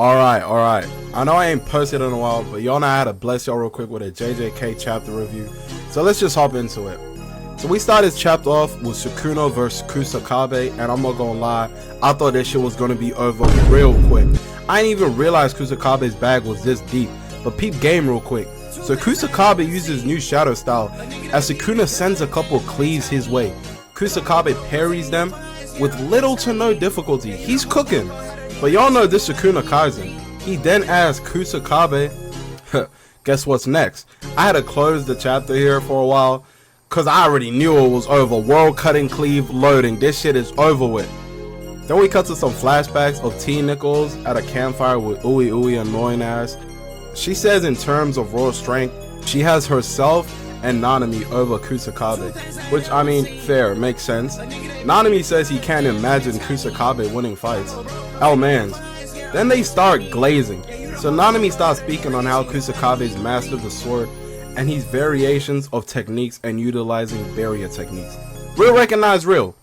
Alright. I know I ain't posted in a while, but y'all know I had to bless y'all real quick with a JJK chapter review. So let's just hop into it. So we started this chapter off with Sukuna versus Kusakabe, and I'm not gonna lie, I thought this shit was gonna be over real quick. I didn't even realize Kusakabe's bag was this deep, but peep game real quick. So Kusakabe uses new shadow style, as Sukuna sends a couple cleaves his way. Kusakabe parries them with little to no difficulty. He's cooking. But y'all know this Sukuna Kaizen. He then asks Kusakabe, guess what's next? I had to close the chapter here for a while, cause I already knew it was over. World cutting cleave loading. This shit is over with. Then we cut to some flashbacks of T Nichols at a campfire with Ui annoying ass. She says in terms of raw strength, she has herself and Nanami over Kusakabe, which I mean, fair, makes sense. Nanami says he can't imagine Kusakabe winning fights. Oh man. Then they start glazing. So Nanami starts speaking on how Kusakabe's mastered the sword and his variations of techniques and utilizing barrier techniques. Real recognize real.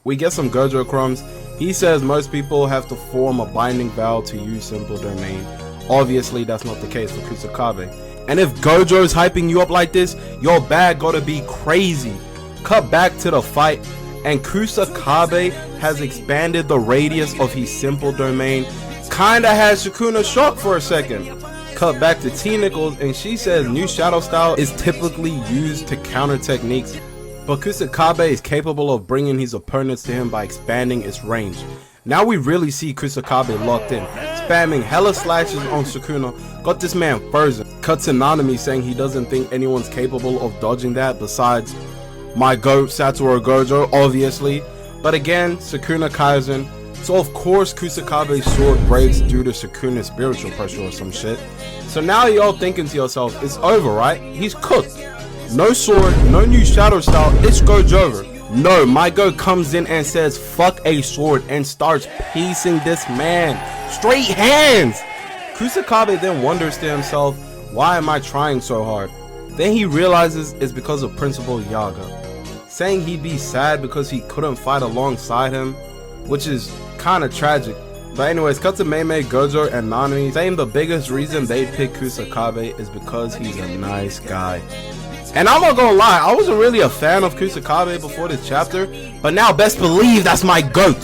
We get some Gojo crumbs. He says most people have to form a binding vow to use simple domain. Obviously that's not the case for Kusakabe. And if Gojo's hyping you up like this, your bag gotta be crazy. Cut back to the fight, and Kusakabe has expanded the radius of his simple domain. Kinda has Sukuna shocked for a second. Cut back to T Nichols, and she says new shadow style is typically used to counter techniques, but Kusakabe is capable of bringing his opponents to him by expanding its range. Now we really see Kusakabe locked in, spamming hella slashes on Sukuna, got this man frozen. Cut to Nanami saying he doesn't think anyone's capable of dodging that besides my goat Satoru Gojo, obviously. But again, Sukuna Kaizen, so of course Kusakabe's sword breaks due to Sukuna's spiritual pressure or some shit. So now y'all thinking to yourself, it's over, right? He's cooked. No sword, no new shadow style, it's Gojo over. No, my goat comes in and says fuck a sword and starts piecing this man. Straight hands! Kusakabe then wonders to himself, why am I trying so hard? Then he realizes it's because of Principal Yaga, saying he'd be sad because he couldn't fight alongside him, which is kinda tragic. But anyways, cut to Meimei, Gojo, and Nanami saying the biggest reason they pick Kusakabe is because he's a nice guy. And I'm not gonna lie, I wasn't really a fan of Kusakabe before this chapter, but now best believe that's my goat.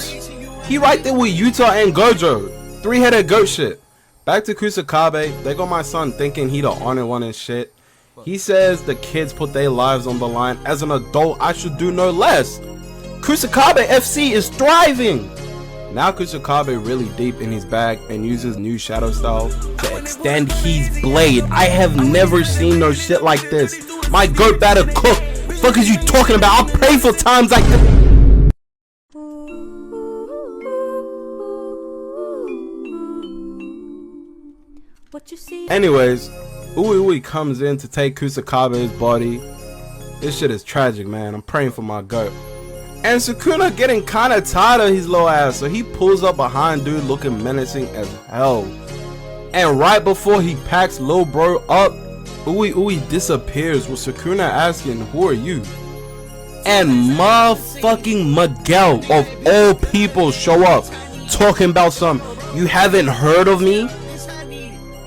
He right there with Yuta and Gojo. Three-headed goat shit. Back to Kusakabe, they got my son thinking he the honor one and shit. He says the kids put their lives on the line. As an adult, I should do no less. Kusakabe FC is thriving. Now Kusakabe really deep in his bag and uses new shadow style to extend his blade. I have never seen no shit like this. My goat better cook. Fuck is you talking about? I'll pray for times like this. Anyways, Ui comes in to take Kusakabe's body. This shit is tragic, man. I'm praying for my goat. And Sukuna getting kinda tired of his little ass, so he pulls up behind dude looking menacing as hell. And right before he packs lil bro up, Ui disappears with Sukuna asking, who are you? And motherfucking Miguel of all people show up talking about some, you haven't heard of me?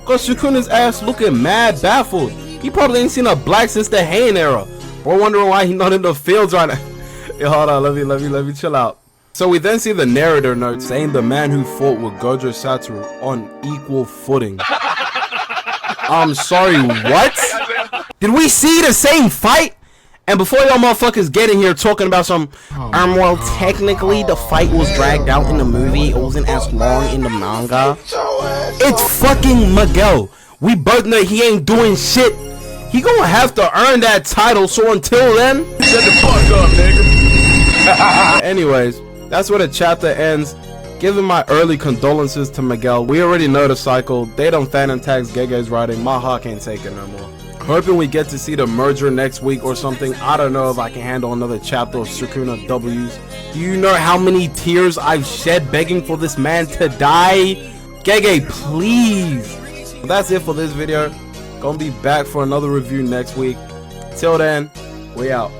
Cause Sukuna's ass looking mad baffled. He probably ain't seen a black since the Heian era. We're wondering why he not in the fields right now. Yo, hold on, let me chill out. So we then see the narrator note saying the man who fought with Gojo Satoru on equal footing. I'm sorry, what? Did we see the same fight? And before y'all motherfuckers get in here talking about some, well, technically the fight was dragged out in the movie. It wasn't as long in the manga. It's fucking Miguel. We both know he ain't doing shit. He gonna have to earn that title, so until then, shut the fuck up, nigga. Anyways, that's where the chapter ends. Giving my early condolences to Miguel. We already know the cycle. They don't Phantom tags Gege's writing. My heart can't take it no more. Hoping we get to see the merger next week or something. I don't know if I can handle another chapter of Sukuna W's. Do you know how many tears I've shed begging for this man to die? Gege, please. But that's it for this video. Gonna be back for another review next week. Till then, we out.